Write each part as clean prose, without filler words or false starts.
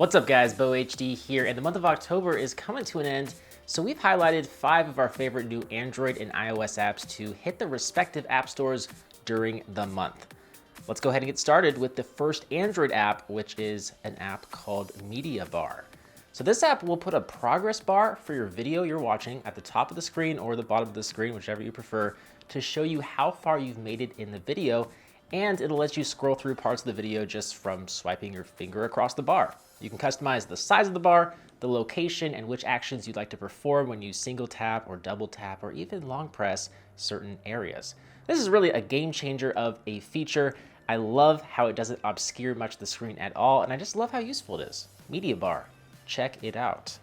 What's up guys, BoHD here, and the month of October is coming to an end, so we've highlighted 5 of our favorite new Android and iOS apps to hit the respective app stores during the month. Let's go ahead and get started with the first Android app, which is an app called Media Bar. So this app will put a progress bar for your video you're watching at the top of the screen or the bottom of the screen, whichever you prefer, to show you how far you've made it in the video, and it'll let you scroll through parts of the video just from swiping your finger across the bar. You can customize the size of the bar, the location, and which actions you'd like to perform when you single tap or double tap or even long press certain areas. This is really a game changer of a feature. I love how it doesn't obscure much of the screen at all, and I just love how useful it is. Media Bar, check it out.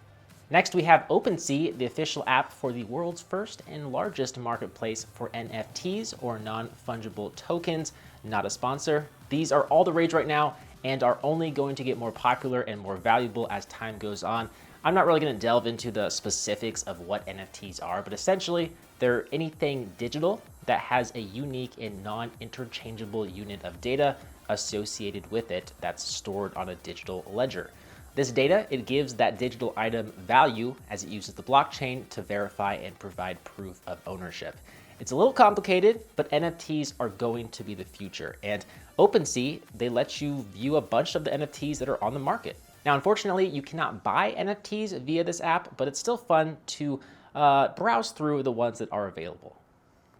Next, we have OpenSea, the official app for the world's first and largest marketplace for NFTs or non-fungible tokens. Not a sponsor. These are all the rage right now and are only going to get more popular and more valuable as time goes on. I'm not really going to delve into the specifics of what NFTs are, but essentially they're anything digital that has a unique and non-interchangeable unit of data associated with it that's stored on a digital ledger. This data, it gives that digital item value as it uses the blockchain to verify and provide proof of ownership. It's a little complicated, but NFTs are going to be the future. And OpenSea, they let you view a bunch of the NFTs that are on the market. Now, unfortunately, you cannot buy NFTs via this app, but it's still fun to browse through the ones that are available.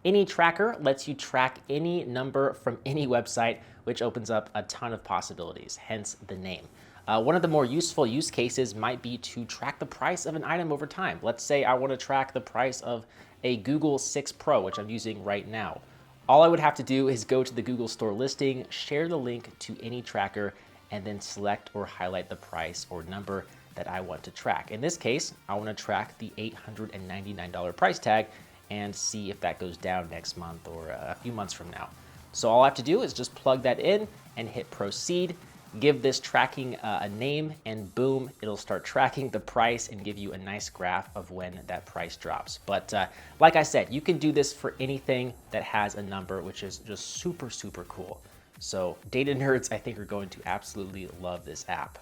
Any Tracker lets you track any number from any website, which opens up a ton of possibilities, hence the name. One of the more useful use cases might be to track the price of an item over time. Let's say I want to track the price of a Google 6 Pro, which I'm using right now. All I would have to do is go to the Google Store listing, share the link to any tracker, and then select or highlight the price or number that I want to track. In this case, I want to track the $899 price tag and see if that goes down next month or a few months from now. So all I have to do is just plug that in and hit proceed. Give this tracking a name, and boom, it'll start tracking the price and give you a nice graph of when that price drops. But like I said, you can do this for anything that has a number, which is just super, super cool. So data nerds, I think, are going to absolutely love this app.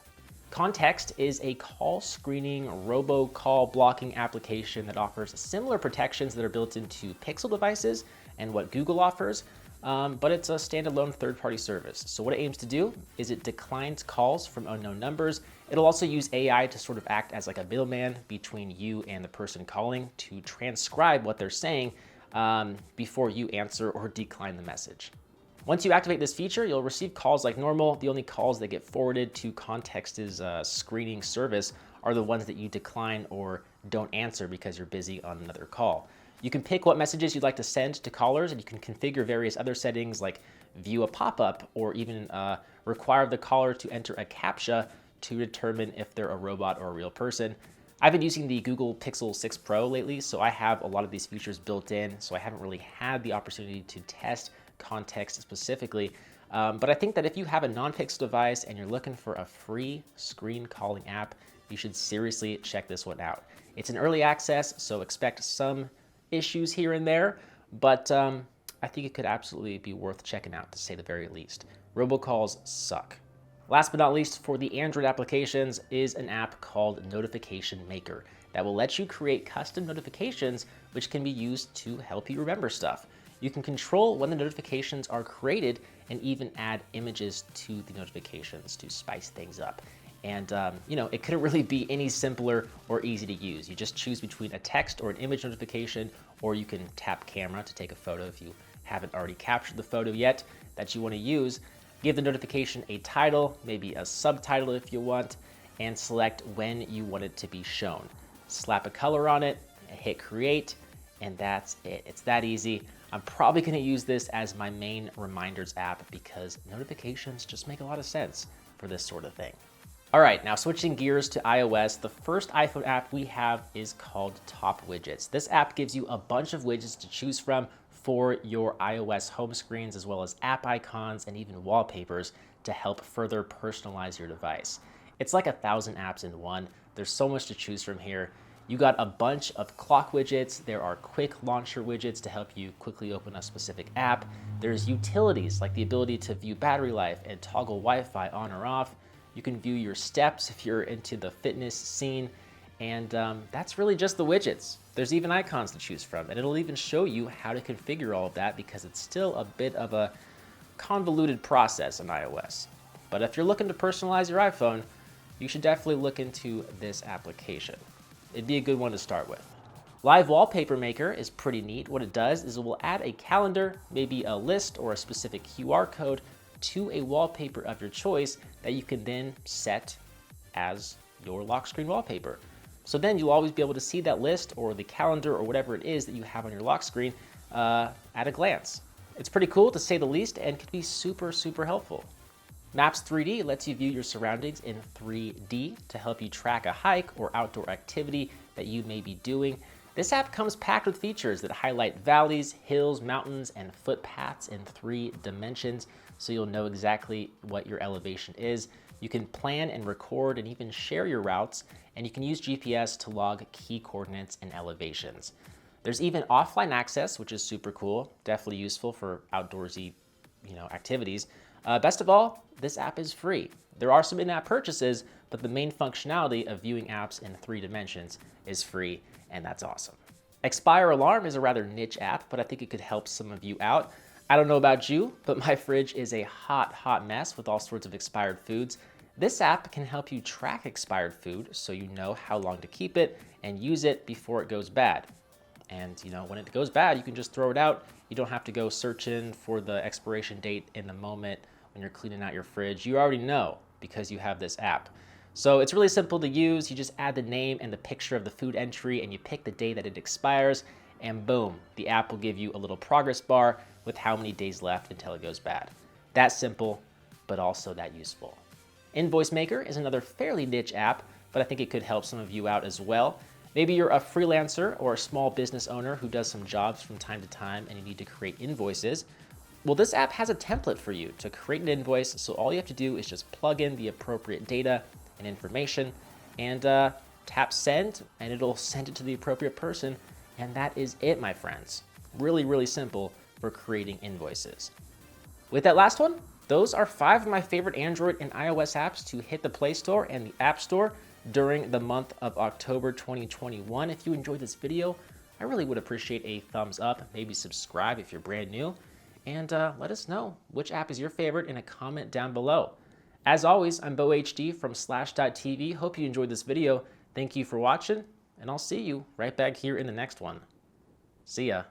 Context is a call screening robocall blocking application that offers similar protections that are built into Pixel devices and what Google offers. But it's a standalone third-party service. So what it aims to do is it declines calls from unknown numbers. It'll also use AI to sort of act as like a middleman between you and the person calling to transcribe what they're saying before you answer or decline the message. Once you activate this feature, you'll receive calls like normal. The only calls that get forwarded to Context's screening service are the ones that you decline or don't answer because you're busy on another call. You can pick what messages you'd like to send to callers, and you can configure various other settings like view a pop-up or even require the caller to enter a CAPTCHA to determine if they're a robot or a real person. I've been using the Google Pixel 6 Pro lately, so I have a lot of these features built in, so I haven't really had the opportunity to test Context specifically. But I think that if you have a non-Pixel device and you're looking for a free screen calling app, you should seriously check this one out. It's an early access, so expect some issues here and there, but I think it could absolutely be worth checking out, to say the very least. Robocalls suck. Last but not least, for the Android applications is an app called Notification Maker that will let you create custom notifications which can be used to help you remember stuff. You can control when the notifications are created and even add images to the notifications to spice things up. And it couldn't really be any simpler or easy to use. You just choose between a text or an image notification, or you can tap camera to take a photo if you haven't already captured the photo yet that you want to use. Give the notification a title, maybe a subtitle if you want, and select when you want it to be shown. Slap a color on it, hit create, and that's it. It's that easy. I'm probably going to use this as my main reminders app because notifications just make a lot of sense for this sort of thing. All right, now switching gears to iOS, the first iPhone app we have is called Top Widgets. This app gives you a bunch of widgets to choose from for your iOS home screens, as well as app icons and even wallpapers to help further personalize your device. It's like 1,000 apps in one. There's so much to choose from here. You got a bunch of clock widgets. There are quick launcher widgets to help you quickly open a specific app. There's utilities like the ability to view battery life and toggle Wi-Fi on or off. You can view your steps if you're into the fitness scene. And that's really just the widgets. There's even icons to choose from, and it'll even show you how to configure all of that because it's still a bit of a convoluted process in iOS. But if you're looking to personalize your iPhone, you should definitely look into this application. It'd be a good one to start with. Live Wallpaper Maker is pretty neat. What it does is it will add a calendar, maybe a list or a specific QR code to a wallpaper of your choice that you can then set as your lock screen wallpaper. So then you'll always be able to see that list or the calendar or whatever it is that you have on your lock screen at a glance. It's pretty cool to say the least and can be super, super helpful. Maps 3D lets you view your surroundings in 3D to help you track a hike or outdoor activity that you may be doing. This app comes packed with features that highlight valleys, hills, mountains, and footpaths in 3 dimensions, so you'll know exactly what your elevation is. You can plan and record and even share your routes, and you can use GPS to log key coordinates and elevations. There's even offline access, which is super cool, definitely useful for outdoorsy, activities. Best of all, this app is free. There are some in-app purchases, but the main functionality of viewing apps in 3 dimensions is free, and that's awesome. Expire Alarm is a rather niche app, but I think it could help some of you out. I don't know about you, but my fridge is a hot mess with all sorts of expired foods. This app can help you track expired food so you know how long to keep it and use it before it goes bad. And when it goes bad, you can just throw it out. You don't have to go searching for the expiration date in the moment when you're cleaning out your fridge. You already know because you have this app. So it's really simple to use. You just add the name and the picture of the food entry and you pick the day that it expires, and boom, the app will give you a little progress bar with how many days left until it goes bad. That simple, but also that useful. Invoice Maker is another fairly niche app, but I think it could help some of you out as well. Maybe you're a freelancer or a small business owner who does some jobs from time to time and you need to create invoices. Well, this app has a template for you to create an invoice, so all you have to do is just plug in the appropriate data and information and tap send, and it'll send it to the appropriate person, and that is it, my friends. Really, really simple for creating invoices. With that last one, those are 5 of my favorite Android and iOS apps to hit the Play Store and the App Store during the month of October 2021. If you enjoyed this video, I really would appreciate a thumbs up, maybe subscribe if you're brand new, and let us know which app is your favorite in a comment down below. As always, I'm BoHD from Slash.tv. Hope you enjoyed this video. Thank you for watching, and I'll see you right back here in the next one. See ya.